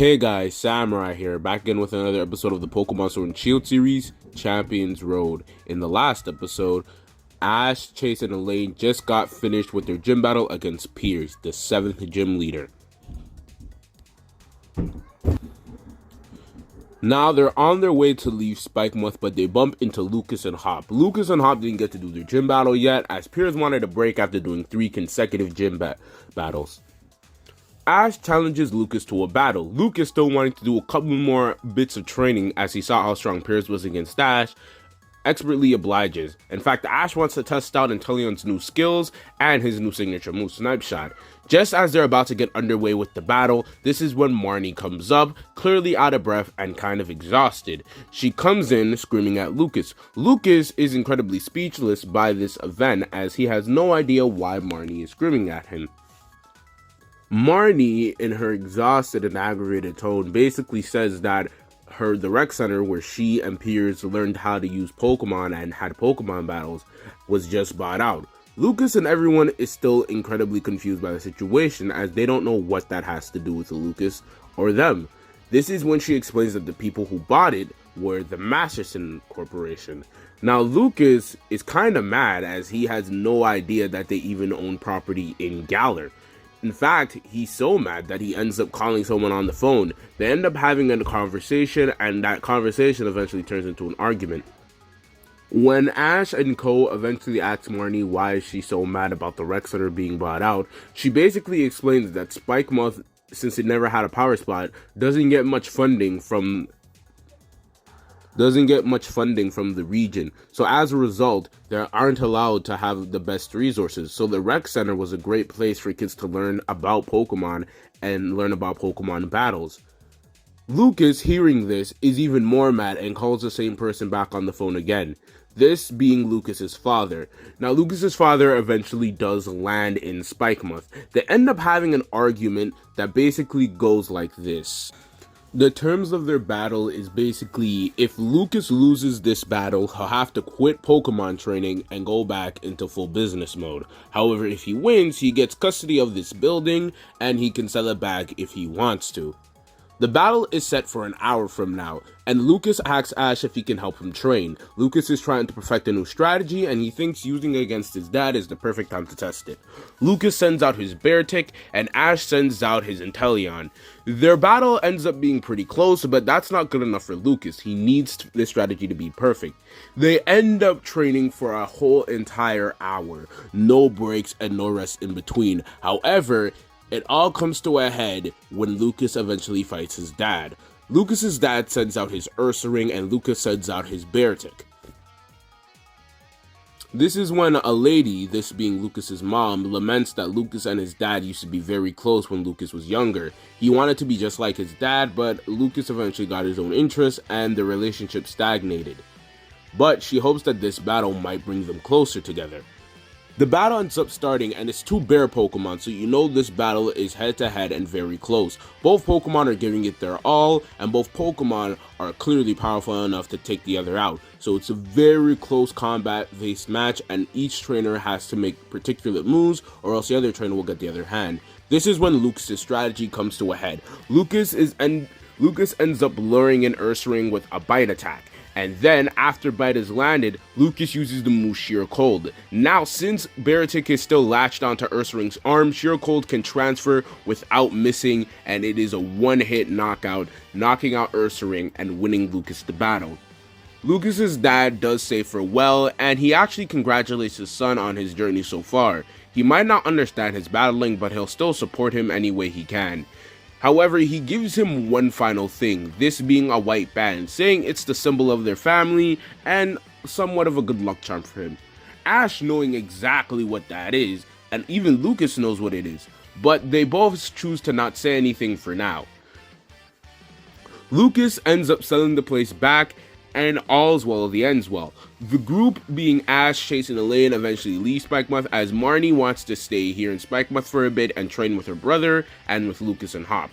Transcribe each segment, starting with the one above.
Hey guys, Samurai here, back again with another episode of the Pokemon Sword and Shield series, Champions Road. In the last episode, Ash, Chase, and Elane just got finished with their gym battle against Piers, the 7th gym leader. Now they're on their way to leave Spikemuth, but they bump into Lucas and Hop. Lucas and Hop didn't get to do their gym battle yet, as Piers wanted a break after doing 3 consecutive gym battles. Ash challenges Lucas to a battle. Lucas still wanting to do a couple more bits of training as he saw how strong Piers was against Ash, expertly obliges. In fact, Ash wants to test out Inteleon's new skills and his new signature move, Snipe Shot. Just as they're about to get underway with the battle, this is when Marnie comes up, clearly out of breath and kind of exhausted. She comes in screaming at Lucas. Lucas is incredibly speechless by this event as he has no idea why Marnie is screaming at him. Marnie, in her exhausted and aggravated tone, basically says that the rec center where she and Piers learned how to use Pokemon and had Pokemon battles was just bought out. Lucas and everyone is still incredibly confused by the situation as they don't know what that has to do with Lucas or them. This is when she explains that the people who bought it were the Masterson Corporation. Now Lucas is kind of mad as he has no idea that they even own property in Galar. In fact, he's so mad that he ends up calling someone on the phone. They end up having a conversation, and that conversation eventually turns into an argument. When Ash and Co. eventually ask Marnie why is she so mad about the rec center being bought out, she basically explains that Spikemuth, since it never had a power spot, doesn't get much funding from the region, so as a result they aren't allowed to have the best resources. So the rec center was a great place for kids to learn about Pokemon and learn about Pokemon battles. Lucas, hearing this, is even more mad and calls the same person back on the phone again, this being Lucas's father. Now Lucas's father eventually does land in Spikemuth. They end up having an argument that basically goes like this. The terms of their battle is basically, if Lucas loses this battle, he'll have to quit Pokemon training and go back into full business mode. However, if he wins, he gets custody of this building and he can sell it back if he wants to. The battle is set for an hour from now, and Lucas asks Ash if he can help him train. Lucas is trying to perfect a new strategy, and he thinks using it against his dad is the perfect time to test it. Lucas sends out his Beartic, and Ash sends out his Inteleon. Their battle ends up being pretty close, but that's not good enough for Lucas. He needs this strategy to be perfect. They end up training for a whole entire hour, no breaks and no rest in between. However, it all comes to a head when Lucas eventually fights his dad. Lucas's dad sends out his Ursaring and Lucas sends out his Beartic. This is when a lady, this being Lucas's mom, laments that Lucas and his dad used to be very close when Lucas was younger. He wanted to be just like his dad, but Lucas eventually got his own interests and the relationship stagnated. But she hopes that this battle might bring them closer together. The battle ends up starting, and it's 2 bear Pokemon, so you know this battle is head-to-head and very close. Both Pokemon are giving it their all, and both Pokemon are clearly powerful enough to take the other out. So it's a very close combat-based match, and each trainer has to make particular moves, or else the other trainer will get the other hand. This is when Lucas's strategy comes to a head. Lucas ends up luring in Ursaring with a Bite attack. And then, after Bite is landed, Lucas uses the move Sheer Cold. Now, since Beartic is still latched onto Ursaring's arm, Sheer Cold can transfer without missing, and it is a one-hit knockout, knocking out Ursaring and winning Lucas the battle. Lucas's dad does say farewell, and he actually congratulates his son on his journey so far. He might not understand his battling, but he'll still support him any way he can. However, he gives him one final thing, this being a white band, saying it's the symbol of their family and somewhat of a good luck charm for him. Ash knowing exactly what that is, and even Lucas knows what it is, but they both choose to not say anything for now. Lucas ends up selling the place back, and all's well that ends well. The group, being Ash, Chase, and Elane, eventually leave Spikemuth as Marnie wants to stay here in Spikemuth for a bit and train with her brother and with Lucas and Hop.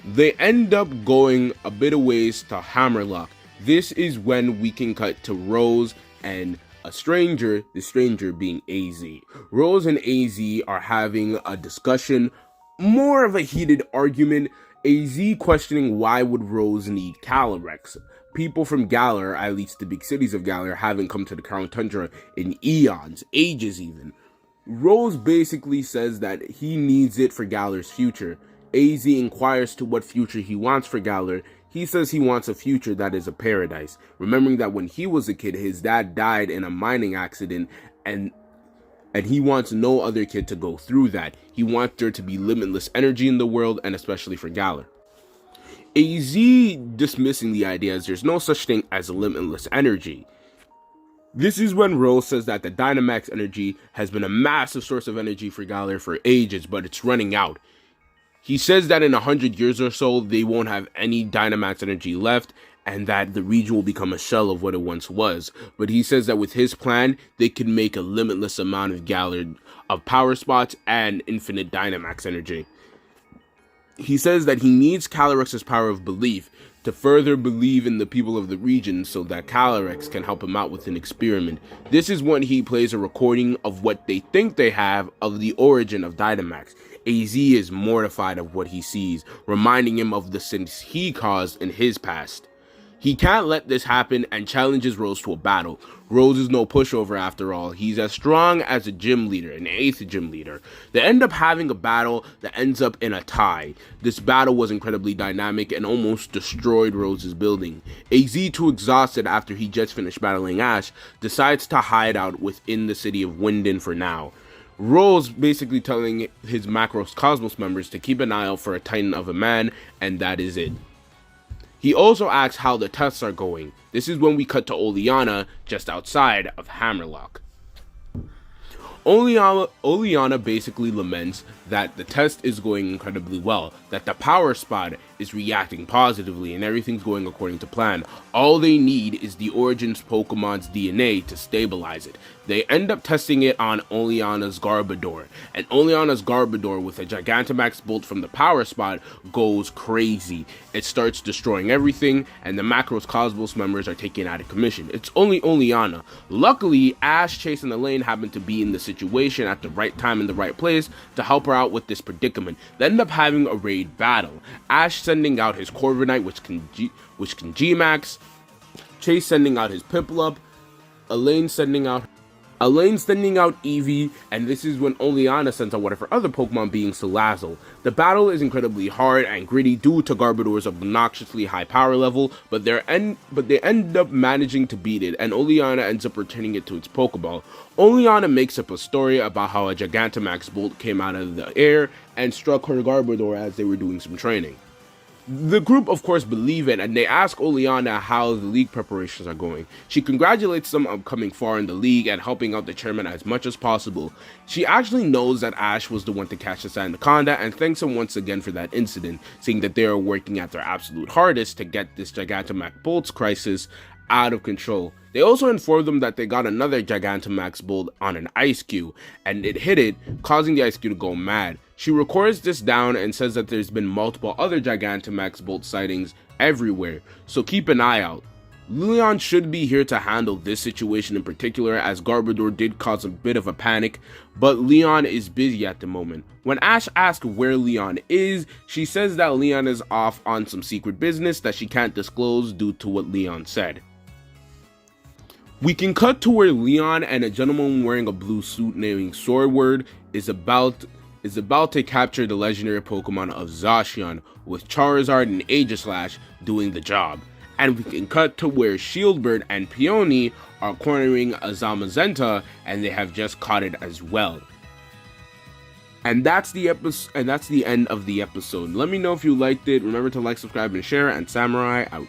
They end up going a bit of ways to Hammerlocke. This is when we can cut to Rose and a stranger, the stranger being AZ. Rose and AZ are having a discussion, more of a heated argument. AZ questioning why would Rose need Calyrex. People from Galar, at least the big cities of Galar, haven't come to the Crown Tundra in eons, ages even. Rose basically says that he needs it for Galar's future. AZ inquires to what future he wants for Galar. He says he wants a future that is a paradise, remembering that when he was a kid, his dad died in a mining accident, and he wants no other kid to go through that. He wants there to be limitless energy in the world, and especially for Galar. AZ dismissing the idea as there's no such thing as limitless energy. This is when Rose says that the Dynamax energy has been a massive source of energy for Galar for ages, but it's running out. He says that in 100 years or so, they won't have any Dynamax energy left, and that the region will become a shell of what it once was. But he says that with his plan, they can make a limitless amount of Galar of power spots and infinite Dynamax energy. He says that he needs Calyrex's power of belief to further believe in the people of the region so that Calyrex can help him out with an experiment. This is when he plays a recording of what they think they have of the origin of Dynamax. AZ is mortified of what he sees, reminding him of the sins he caused in his past. He can't let this happen and challenges Rose to a battle. Rose is no pushover after all. He's as strong as a gym leader, an 8th gym leader. They end up having a battle that ends up in a tie. This battle was incredibly dynamic and almost destroyed Rose's building. AZ, too exhausted after he just finished battling Ash, decides to hide out within the city of Winden for now. Rose basically telling his Macros Cosmos members to keep an eye out for a Titan of a man, and that is it. He also asks how the tests are going. This is when we cut to Oleana just outside of Hammerlocke. Oleana basically laments that the test is going incredibly well, that the power spot is reacting positively and everything's going according to plan. All they need is the Origins Pokemon's DNA to stabilize it. They end up testing it on Oleana's Garbodor, and Oleana's Garbodor with a Gigantamax bolt from the power spot goes crazy. It starts destroying everything, and the Macros Cosmos members are taken out of commission. It's only Oleana. Luckily, Ash, Chase, and Elane happen to be in the situation at the right time in the right place to help her out with this predicament. They end up having a raid battle. Ash sending out his Corviknight, which can G-Max, Chase sending out his Piplup, Elane sending out Eevee, and this is when Oleana sends out one of her other Pokemon, being Salazzle. The battle is incredibly hard and gritty due to Garbodor's obnoxiously high power level, but they end up managing to beat it, and Oleana ends up returning it to its Pokeball. Oleana makes up a story about how a Gigantamax bolt came out of the air and struck her Garbodor as they were doing some training. The group, of course, believe it, and they ask Oleana how the league preparations are going. She congratulates them on coming far in the league and helping out the chairman as much as possible. She actually knows that Ash was the one to catch the Sandaconda and thanks him once again for that incident, saying that they are working at their absolute hardest to get this Gigantamax Bolts crisis out of control. They also informed them that they got another Gigantamax Bolt on an Ice Cube, and it hit it, causing the Ice Cube to go mad. She records this down and says that there's been multiple other Gigantamax Bolt sightings everywhere, so keep an eye out. Leon should be here to handle this situation in particular, as Garbodor did cause a bit of a panic, but Leon is busy at the moment. When Ash asks where Leon is, she says that Leon is off on some secret business that she can't disclose due to what Leon said. We can cut to where Leon and a gentleman wearing a blue suit named Swordward is about to capture the legendary Pokemon of Zacian, with Charizard and Aegislash doing the job. And we can cut to where Shieldbird and Peony are cornering a Zamazenta, and they have just caught it as well. And that's the episode, and that's the end of the episode. Let me know if you liked it. Remember to like, subscribe, and share, and Samurai out.